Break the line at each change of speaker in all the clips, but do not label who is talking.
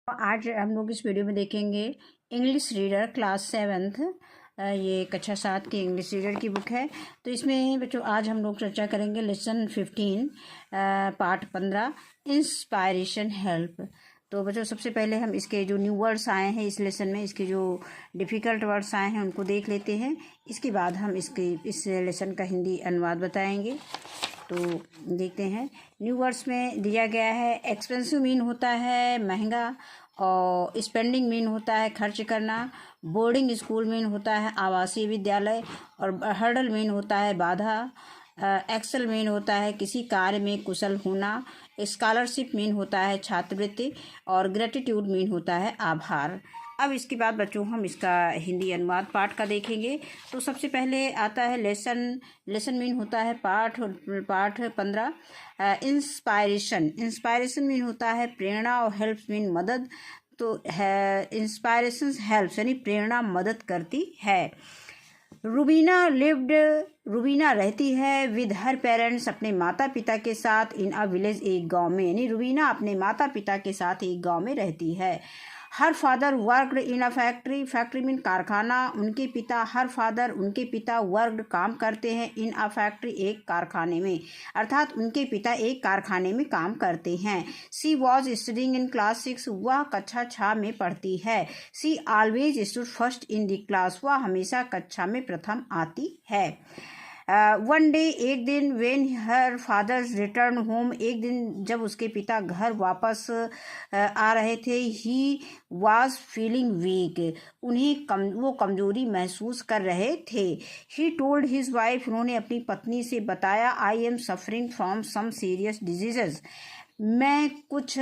आज हम लोग इस वीडियो में देखेंगे इंग्लिश रीडर क्लास 7th। ये कक्षा 7 की इंग्लिश रीडर की बुक है। तो इसमें बच्चों आज हम लोग चर्चा करेंगे लेसन 15 पार्ट 15 इंस्पायरेशन हेल्प। तो बच्चों सबसे पहले हम इसके जो न्यू वर्ड्स आए हैं इस लेसन में, इसके जो डिफ़िकल्ट वर्ड्स आए हैं उनको देख लेते हैं। इसके बाद हम इस लेसन का हिंदी अनुवाद बताएंगे। तो देखते हैं। न्यू वर्ड्स में दिया गया है एक्सपेंसिव मीन होता है महंगा, और स्पेंडिंग मीन होता है खर्च करना, बोर्डिंग स्कूल मीन होता है आवासीय विद्यालय, और हर्डल मीन होता है बाधा, एक्सेल मीन होता है किसी कार्य में कुशल होना, स्कॉलरशिप मीन होता है छात्रवृत्ति, और ग्रेटिट्यूड मीन होता है आभार। अब इसके बाद बच्चों हम इसका हिंदी अनुवाद पाठ का देखेंगे। तो सबसे पहले आता है लेसन मीन होता है पाठ 15 इंस्पायरेशन मीन होता है प्रेरणा, और हेल्प मीन मदद। तो है इंस्पायरेशन हेल्प यानी प्रेरणा मदद करती है। रूबीना रहती है विद हर पेरेंट्स अपने माता पिता के साथ इन अ विलेज एक गांव में, यानी रूबीना अपने माता पिता के साथ एक गांव में रहती है। Her father worked in a factory mean कारखाना, उनके पिता वर्कड काम करते हैं इन अ फैक्ट्री एक कारखाने में, अर्थात उनके पिता एक कारखाने में काम करते हैं। She was studying in class 6, वह कक्षा 6 में पढ़ती है। She always stood first in the class, वह हमेशा कक्षा में प्रथम आती है। वन डे एक दिन when her father's return home, एक दिन जब उसके पिता घर वापस आ रहे थे। ही वॉज फीलिंग वीक, वो कमजोरी महसूस कर रहे थे। ही टोल्ड हिज वाइफ, उन्होंने अपनी पत्नी से बताया I am suffering from some serious diseases, मैं कुछ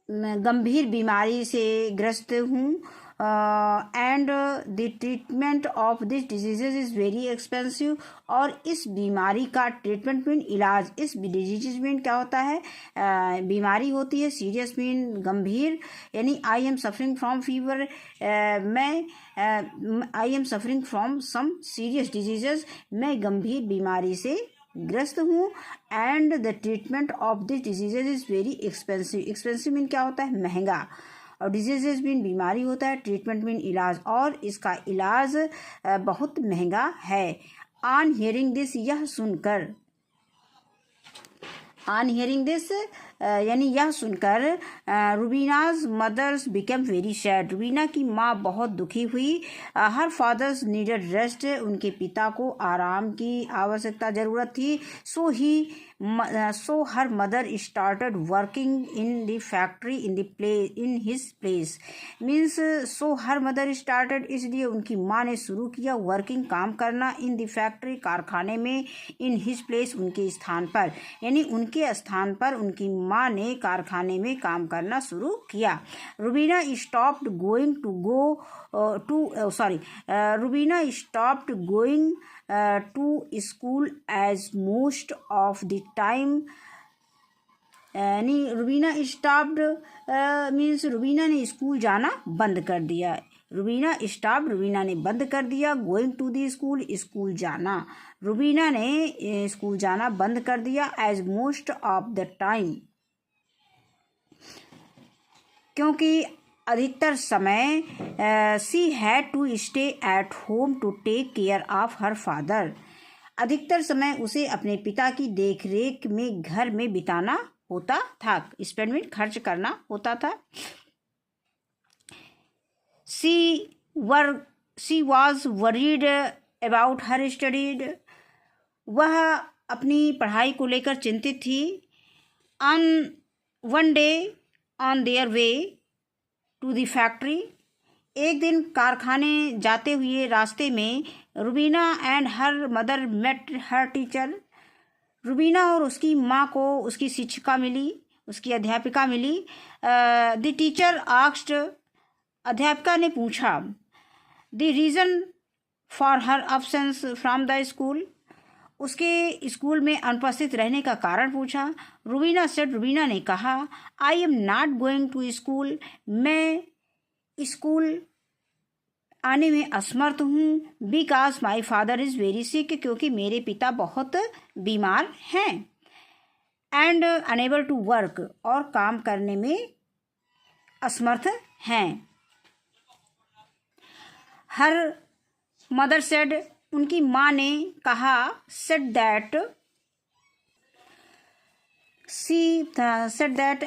गंभीर बीमारी से ग्रस्त हूँ। And the treatment of this diseases is very expensive, और इस बीमारी का ट्रीटमेंट मीन इलाज, इस डिजीज मीन क्या होता है बीमारी होती है, सीरियस मीन गंभीर, यानी I am suffering from fever, I am suffering from some serious diseases, मैं गंभीर बीमारी से ग्रस्त हूँ। And the treatment of this diseases is very expensive mean क्या होता है महंगा, और डिजीजेज मीन बीमारी होता है, ट्रीटमेंट मीन इलाज, और इसका इलाज बहुत महंगा है। ऑन हियरिंग दिस, यह सुनकर, ऑन हियरिंग दिस यानी यह सुनकर Rubina's mother's became very sad, Rubina की माँ बहुत दुखी हुई। हर फादर्स नीडेड रेस्ट, उनके पिता को आराम की आवश्यकता ज़रूरत थी। So her mother started working in the factory in his place, means so her mother started, इसलिए उनकी माँ ने शुरू किया वर्किंग काम करना, इन द फैक्ट्री कारखाने में, इन हिज प्लेस उनके स्थान पर, यानी उनके स्थान पर उनकी माँ ने कारखाने में काम करना शुरू किया। Rubina stopped going to school as most of the time, यानी रूबीना स्टॉप्ड मीन्स रूबीना ने स्कूल जाना बंद कर दिया। रूबीना ने बंद कर दिया। गोइंग टू दी स्कूल जाना, रूबीना ने स्कूल जाना बंद कर दिया। As most of the time, क्योंकि अधिकतर समय she had to stay at home to take care of her father, अधिकतर समय उसे अपने पिता की देखरेख में घर में बिताना होता था, स्पेंड में खर्च करना होता था। She was worried about her studied, वह अपनी पढ़ाई को लेकर चिंतित थी। One day on their way to the factory, एक दिन कारखाने जाते हुए रास्ते में Rubina and her mother met her teacher, Rubina और उसकी माँ को उसकी शिक्षिका मिली, उसकी अध्यापिका मिली। द टीचर आस्क्ड, अध्यापिका ने पूछा, the reason for her absence from the school, उसके स्कूल में अनुपस्थित रहने का कारण पूछा। रूबीना ने कहा, I am not going to school, मैं स्कूल आने में असमर्थ हूँ। Because my father is very sick, क्योंकि मेरे पिता बहुत बीमार हैं। एंड अनेबल टू वर्क, और काम करने में असमर्थ हैं। हर मदर सेड, उनकी माँ ने कहा, said that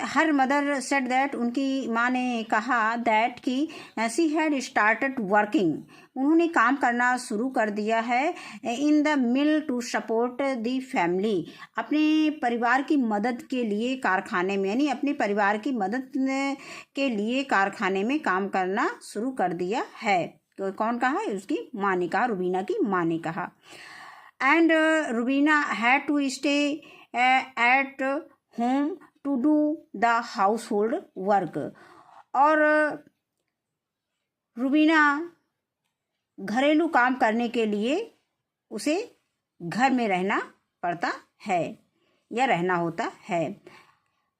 her mother said that, उनकी माँ ने कहा दैट कि सी हैड स्टार्टेड वर्किंग, उन्होंने काम करना शुरू कर दिया है, in the mill to support the family, अपने परिवार की मदद के लिए कारखाने में, यानी अपने परिवार की मदद के लिए कारखाने में काम करना शुरू कर दिया है। तो कौन कहा? उसकी माँ ने कहा, रुबीना की माँ ने कहा। And Rubina had to stay at home to do the household work, और रुबीना घरेलू काम करने के लिए उसे घर में रहना पड़ता है या रहना होता है।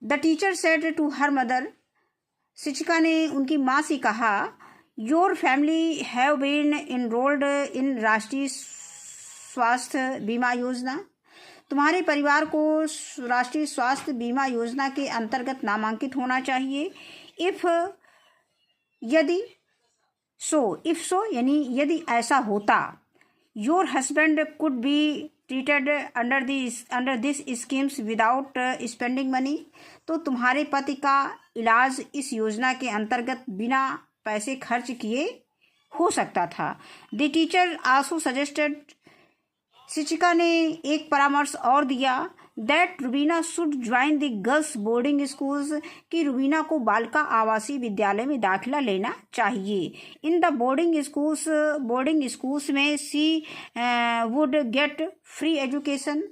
The teacher said to her mother, शिक्षिका ने उनकी माँ से कहा, your family have been enrolled in Rashtriya Swasthya बीमा योजना, तुम्हारे परिवार को राष्ट्रीय स्वास्थ्य बीमा योजना के अंतर्गत नामांकित होना चाहिए। इफ सो यानी यदि ऐसा होता, your husband could be treated under this schemes without spending money, तो तुम्हारे पति का इलाज इस योजना के अंतर्गत बिना पैसे खर्च किए हो सकता था। द टीचर आल्सो सजेस्टेड, शिक्षिका ने एक परामर्श और दिया, that Rubina should join the girls boarding schools, कि रुबीना को बालिका आवासीय विद्यालय में दाखिला लेना चाहिए। इन द बोर्डिंग स्कूल्स में सी वुड गेट फ्री एजुकेशन,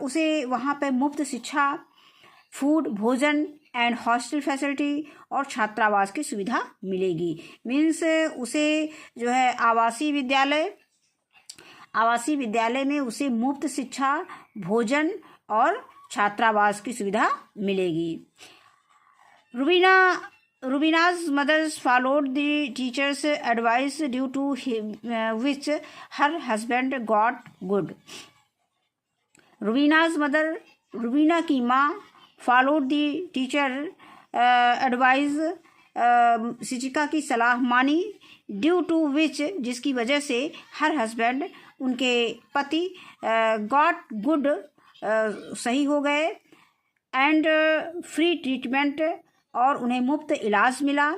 उसे वहाँ पे मुफ्त शिक्षा, फूड भोजन एंड हॉस्टल फैसिलिटी, और छात्रावास की सुविधा मिलेगी। मीन्स उसे जो है आवासीय विद्यालय में उसे मुफ्त शिक्षा, भोजन और छात्रावास की सुविधा मिलेगी। रुबीना's mothers followed the teacher's advice, due to which her husband got good. रुबीना's mother, Rubina की माँ, followed the teacher advice, शिक्षिका की सलाह मानी, ड्यू टू विच, जिसकी वजह से हर हस्बैंड, उनके पति, गॉट गुड, सही हो गए, एंड फ्री ट्रीटमेंट, और उन्हें मुफ्त इलाज मिला।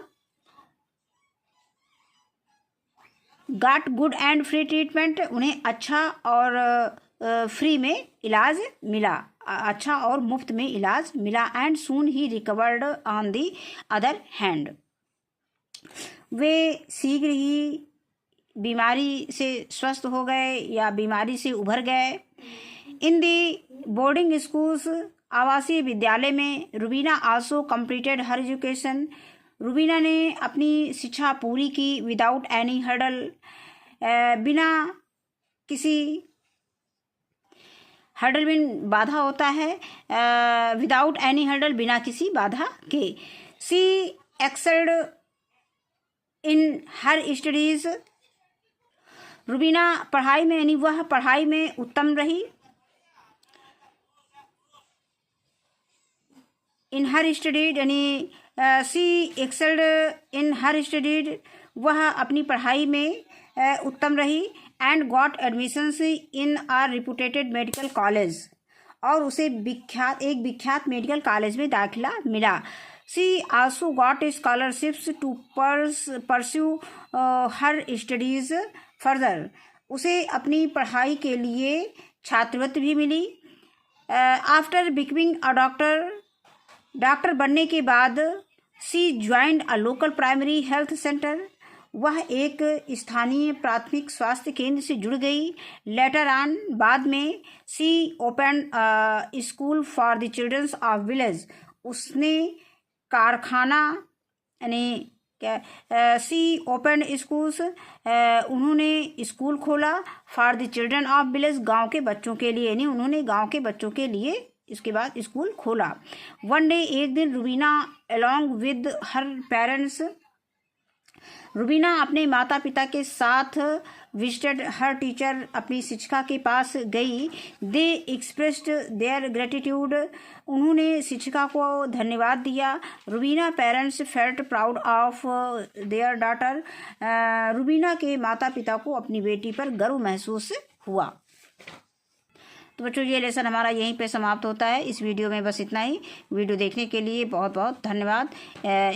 Got good and free treatment, उन्हें अच्छा और फ्री में इलाज मिला, अच्छा और मुफ्त में इलाज मिला। And soon he recovered on the other hand, वे शीघ्र ही बीमारी से स्वस्थ हो गए या बीमारी से उभर गए। इन दी बोर्डिंग स्कूल्स, आवासीय विद्यालय में, Rubina also completed her education, Rubina ने अपनी शिक्षा पूरी की, विदाउट एनी हर्डल, बिना किसी हर्डल में बाधा होता है, विदाउट एनी हर्डल, बिना किसी बाधा के। She excelled in her studies, Rubina पढ़ाई में, यानी वह पढ़ाई में उत्तम रही। इन हर स्टडीड, यानी सी एक्सेल्ड इन हर स्टडीड, वह अपनी पढ़ाई में उत्तम रही। And got admissions in a reputed medical college, और उसे एक विख्यात मेडिकल कॉलेज में दाखिला मिला। She also got scholarships to pursue her studies further, उसे अपनी पढ़ाई के लिए छात्रवृत्ति भी मिली। आफ्टर बिकमिंग अ डॉक्टर बनने के बाद, she joined a local primary health centre, वह एक स्थानीय प्राथमिक स्वास्थ्य केंद्र से जुड़ गई। लेटर ऑन, बाद में, she open school for the childrens of village, उसने कारखाना, यानी सी ओपन स्कूल्स, उन्होंने स्कूल खोला, for the children of village, गांव के बच्चों के लिए, यानी उन्होंने गांव के बच्चों के लिए इसके बाद स्कूल खोला। वन डे, एक दिन, Rubina along with her parents, Rubina अपने माता पिता के साथ विजिटेड हर टीचर, अपनी शिक्षिका के पास गई। दे एक्सप्रेस्ड देयर ग्रेटिट्यूड, उन्होंने शिक्षिका को धन्यवाद दिया। Rubina parents felt proud of their daughter, Rubina के माता पिता को अपनी बेटी पर गर्व महसूस हुआ। तो बच्चों ये लेसन हमारा यहीं पे समाप्त होता है। इस वीडियो में बस इतना ही। वीडियो देखने के लिए बहुत बहुत धन्यवाद।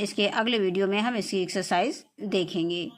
इसके अगले वीडियो में हम इसकी एक्सरसाइज देखेंगे।